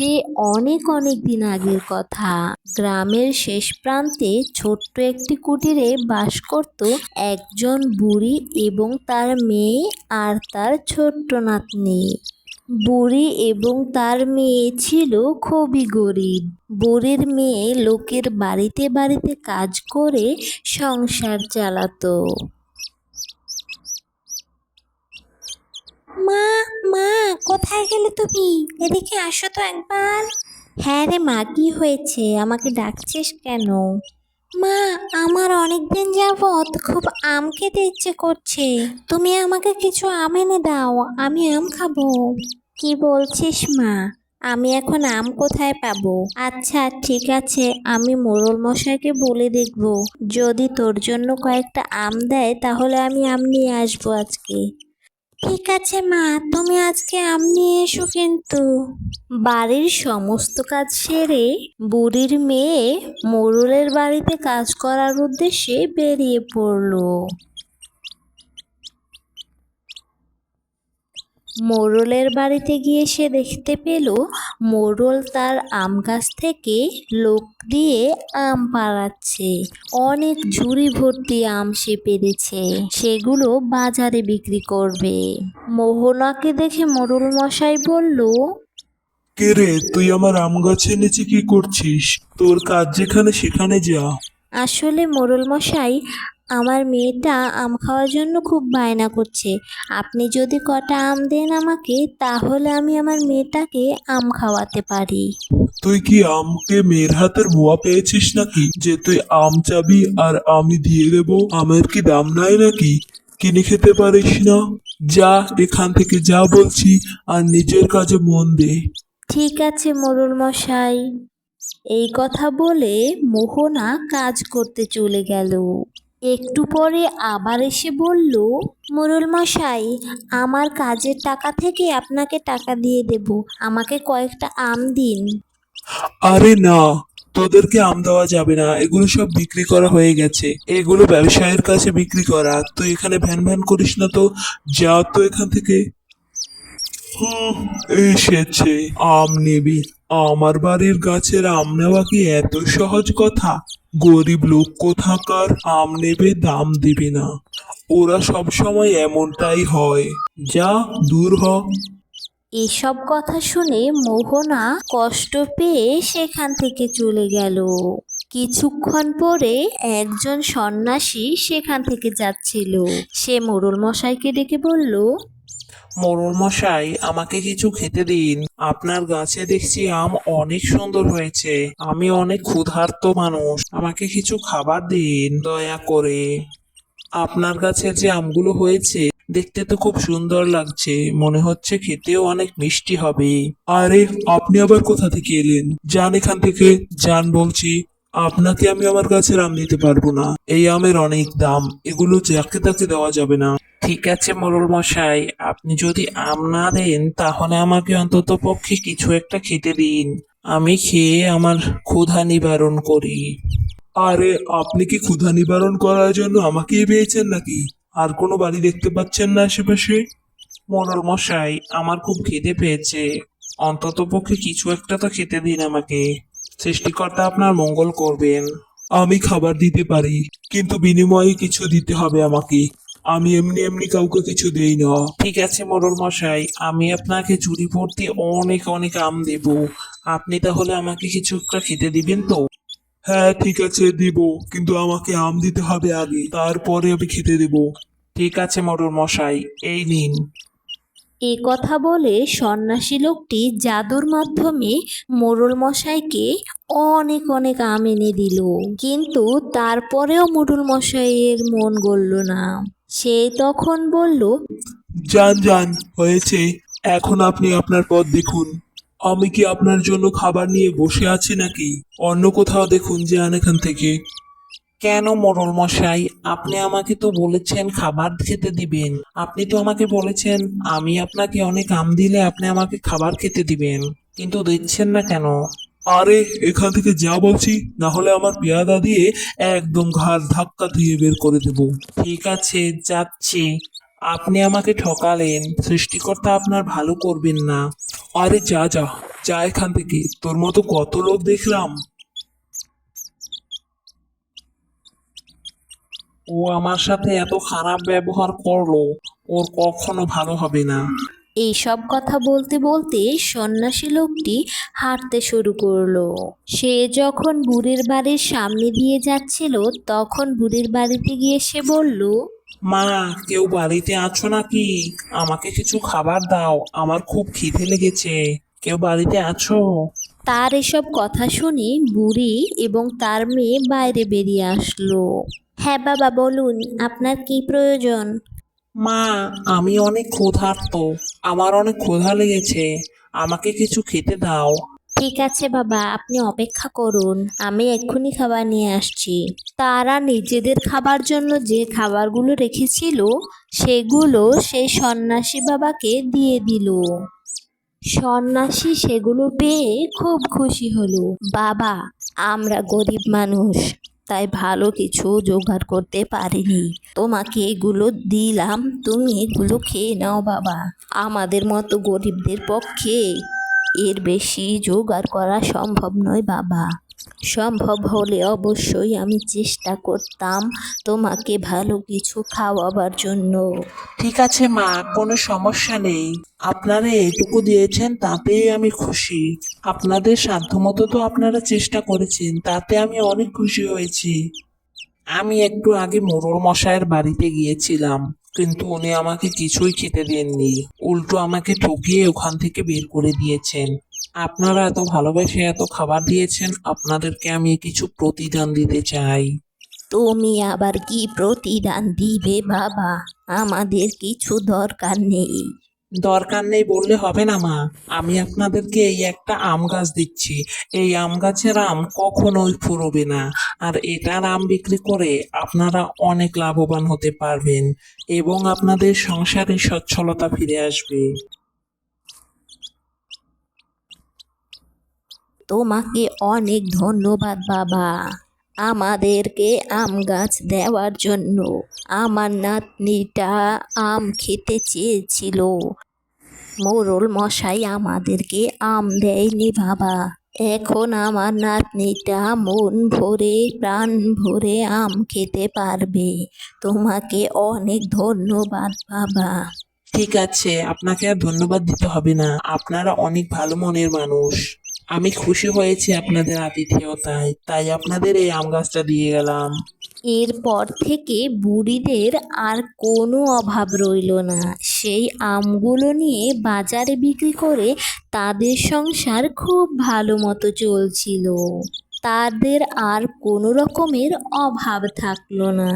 সে অনেক অনেক দিন আগের কথা। গ্রামের শেষ প্রান্তে ছোট্ট একটি কুটিরে বাস করত একজন বুড়ি এবং তার মেয়ে আর তার ছোট্ট নাতনি। বুড়ি এবং তার মেয়ে ছিল খুবই গরিব। বুড়ির মেয়ে লোকের বাড়িতে বাড়িতে কাজ করে সংসার চালাতো। মা, মা, কোথায় গেলে তুমি? এদিকে আসো তো একবার। হ্যাঁ রে মা, কি হয়েছে? আমাকে ডাকছিস কেন? মা, আমার অনেকদিন যাবৎ খুব আম খেতে ইচ্ছে করছে। তুমি আমাকে কিছু আম এনে দাও, আমি আম খাবো। কি বলছিস মা? আমি এখন আম কোথায় পাবো? আচ্ছা ঠিক আছে, আমি মোড়ল মশাইকে বলে দেখব। যদি তোর জন্য কয়েকটা আম দেয় তাহলে আমি আম নিয়ে আসবো আজকে। ঠিক আছে মা, তুমি আজকে আম নিয়ে এসো কিন্তু। বাড়ির সমস্ত কাজ সেরে বুড়ির মেয়ে মোড়লের বাড়িতে কাজ করার উদ্দেশ্যে বেরিয়ে পড়ল। মোড়লের বাড়িতে গিয়ে সে দেখতে পেল মোড়ল তার আম গাছ থেকে লোক দিয়ে আম পাড়াচ্ছে। অনেক ঝুড়ি ভর্তি আম সে পেরেছে, সেগুলো বাজারে বিক্রি করবে। মোহনাকে দেখে মোড়ল মশাই বলল, কে রে, তুই আমার আম গাছের নিচে কি করছিস? তোর কাজ যেখানে সেখানে যা। আসলে মোড়ল মশাই, আমার মেয়েটা আম খাওয়ার জন্য খুব বায়না করছে। আপনি যদি কটা আম দেন আমাকে, তাহলে আমি আমার মেয়েটাকে আম খাওয়াতে পারি। তুই কি আমকে মেয়ের হাতের মোয়া পেয়েছিস নাকি যে তুই আম চাবি আর আমি দিয়ে দেব? আমের কি দাম নাই নাকি? কিনে খেতে পারিস না? যা এখান থেকে, যা বলছি, আর নিজের কাজে মন দে। ঠিক আছে মোড়ল মশাই। এই কথা বলে মোহনা কাজ করতে চলে গেল। একটু পরে আবার এসে বলল, মোড়ল মশাই, আমার কাজের টাকা থেকে আপনাকে টাকা দিয়ে দেব, আমাকে কয়েকটা আম দিন। আরে না, তোদেরকে আম দেওয়া যাবে না, এগুলো সব বিক্রি করা হয়ে গেছে। এগুলো ব্যবসায়ীর কাছে বিক্রি করা। তুই এখানে ভ্যান ভ্যান করিস না তো, যা তো এখান থেকে। হুম, এসেছে আম নিবি? আমার বাড়ির গাছের আম নেওয়া কি এত সহজ কথা? গরিব লোক কোথাকার, আম নেবে দাম দিবে না। ওরা সব সময় এমনটাই হয়। যা, দূর হ। এসব কথা শুনে মোহনা কষ্ট পেয়ে সেখান থেকে চলে গেল। কিছুক্ষণ পরে একজন সন্ন্যাসী সেখান থেকে যাচ্ছিল। সে মোড়ল মশাইকে ডেকে বলল, মোড়ল মশাই, আমাকে কিছু খেতে দিন। আপনার গাছে দেখছি আম অনেক সুন্দর হয়েছে। আমি অনেক ক্ষুধার্ত মানুষ, আমাকে কিছু খাবার দিন দয়া করে। আপনার গাছের যে আমগুলো হয়েছে দেখতে তো খুব সুন্দর লাগছে, মনে হচ্ছে খেতেও অনেক মিষ্টি হবে। আরে, আপনি আবার কোথা থেকে এলেন? যান এখান থেকে, যান বলছি। আপনাকে আমি আমার গাছের আম দিতে পারবো না, এই আমের অনেক দাম, এগুলো যাকে তাকে দেওয়া যাবে না। ঠিক আছে মোড়ল মশাই, আপনি যদি আম না দেন তাহলে আমাকে অন্তত পক্ষে কিছু একটা খেতে দিন, আমি খেয়ে আমার ক্ষুধা নিবারণ করি। আরে, আপনি কি ক্ষুধা নিবারণ করার জন্য আমাকেই পেয়েছেন নাকি? আর কোনো বাড়ি দেখতে পাচ্ছেন না আশেপাশে? মোড়ল মশাই, আমার খুব খিদে পেয়েছে, অন্তত পক্ষে কিছু একটা তো খেতে দিন আমাকে। সৃষ্টিকর্তা আপনার মঙ্গল করবেন। আমি খাবার দিতে পারি, কিন্তু বিনিময়ে কিছু দিতে হবে আমাকে। আমি এমনি এমনি কাউকে কিছু দেই না। ঠিক আছে মোড়ল মশাই, আমি আপনাকে ঝুড়ি ভর্তি অনেক অনেক আম দেব। আপনি তাহলে আমাকে কিছু একটা খেতে দিবেন তো? হ্যাঁ ঠিক আছে, দিব, কিন্তু আমাকে আম দিতে হবে আগে, তারপরে আমি খেতে দেব। ঠিক আছে মোড়ল মশাই, এই নিন। এ কথা বলে সন্ন্যাসী লোকটি জাদুর মাধ্যমে মোড়ল মশাইকে অনেক অনেক আম এনে দিল। কিন্তু তারপরেও মোড়ল মশাইয়ের মন গলল না। সে তখন বলল, যান যান, হয়েছে, এখন আপনি আপনার পথ দেখুন। আমি কি আপনার জন্য খাবার নিয়ে বসে আছি নাকি? অন্য কোথাও দেখুন, যান এখান থেকে। কেন মোড়ল মশাই, আপনি আমাকে তো বলেছেন খাবার খেতে দিবেন। আপনি তো আমাকে বলেছেন আমি আপনাকে অনেক আম দিলে আপনি আমাকে খাবার খেতে দিবেন, কিন্তু দিচ্ছেন না কেন? আরে, এখান থেকে যা বলছি, না হলে আমার পেয়াদা দিয়ে একদম ঘাড় ধাক্কা দিয়ে বের করে দেব। ঠিক আছে, যাচ্ছি। আপনি আমাকে ঠকালেন, সৃষ্টিকর্তা আপনার ভালো করবেন না। আরে যা যা যা এখান থেকে, তোর মতো কত লোক দেখলাম। ও আমার সাথে এত খারাপ ব্যবহার করলো, ওর কখনো ভালো হবে না। এইসব কথা বলতে বলতে সন্ন্যাসী লোকটি হাঁটতে শুরু করলো। সে যখন বুড়ির বাড়ির সামনে দিয়ে যাচ্ছিল তখন বুড়ির বাড়িতে গিয়ে সে বলল, মা, কেউ বাড়িতে আছো নাকি? আমাকে কিছু খাবার দাও, আমার খুব খিদে লেগেছে। কেউ বাড়িতে আছো? তার এসব কথা শুনে বুড়ি এবং তার মেয়ে বাইরে বেরিয়ে আসলো। হ্যাঁ বাবা, বলুন আপনার কি প্রয়োজন? মা, আমি অনেক ক্ষুধার্ত, আমার অনেক ক্ষুধা লেগেছে, আমাকে কিছু খেতে দাও। ঠিক আছে বাবা, আপনি অপেক্ষা করুন, আমি এক্ষুনি খাবার নিয়ে আসছি। তারা নিজেদের খাবার জন্য যে খাবারগুলো রেখেছিল সেগুলো সেই সন্ন্যাসী বাবাকে দিয়ে দিল। সন্ন্যাসী সেগুলো পেয়ে খুব খুশি হলো। বাবা, আমরা গরিব মানুষ, তাই ভালো কিছু জোগাড় করতে পারিনি, তোমাকে এগুলো দিলাম, তুমি এগুলো খেয়ে নাও বাবা। আমাদের মতো গরিবদের পক্ষে এর বেশি জোগাড় করা সম্ভব নয় বাবা। সম্ভব হলে অবশ্যই আমি চেষ্টা করতাম তোমাকে ভালো কিছু খাওয়াবার জন্য। ঠিক আছে মা, কোনো সমস্যা নেই। আপনারা এটুকু দিয়েছেন তাতেই আমি খুশি। আপনাদের সাধ্যমতো তো আপনারা চেষ্টা করেছেন, তাতে আমি অনেক খুশি হয়েছি। আমি একটু আগে মোড়ল মশাইয়ের বাড়িতে গিয়েছিলাম, কিন্তু উনি আমাকে কিছুই খেতে দেননি, উল্টো আমাকে ঠকিয়ে ওখান থেকে বের করে দিয়েছেন। আপনারা এত ভালোবেসে এত খাবার দিয়েছেন, আপনাদেরকে আমি কিছু প্রতিদান দিতে চাই। তুমি আবার কি প্রতিদান দিবে বাবা? আমাদের কিছু দরকার নেই। দরকার নেই বললে হবে না মা, আমি আপনাদেরকে এই একটা আম গাছ দিচ্ছি। এই আম গাছের আম কখনোই ফুরোবে না, আর এটার আম বিক্রি করে আপনারা অনেক লাভবান হতে পারবেন এবং আপনাদের সংসারে সচ্ছলতা ফিরে আসবে। তোমাকে অনেক ধন্যবাদ বাবা, আমাদেরকে আম গাছ দেওয়ার জন্য। আমার নাতনিটা আম খেতে চেয়েছিল, মোড়ল মশাই আমাদেরকে আম দেয়নি বাবা। এখন আমার নাতনিটা মন ভরে প্রাণ ভরে আম খেতে পারবে। তোমাকে অনেক ধন্যবাদ বাবা। ঠিক আছে, আপনাকে আর ধন্যবাদ দিতে হবে না, আপনারা অনেক ভালো মনের মানুষ। আমি খুশি হয়েছি আপনাদের আতিথেয়তায়, তাই আপনাদের এই আম গাছটা দিয়ে গেলাম। এরপর থেকে বুড়িদের আর কোনো অভাব রইল না। সেই আমগুলো নিয়ে বাজারে বিক্রি করে তাদের সংসার খুব ভালো মতো চলছিল। তাদের আর কোনো রকমের অভাব থাকলো না।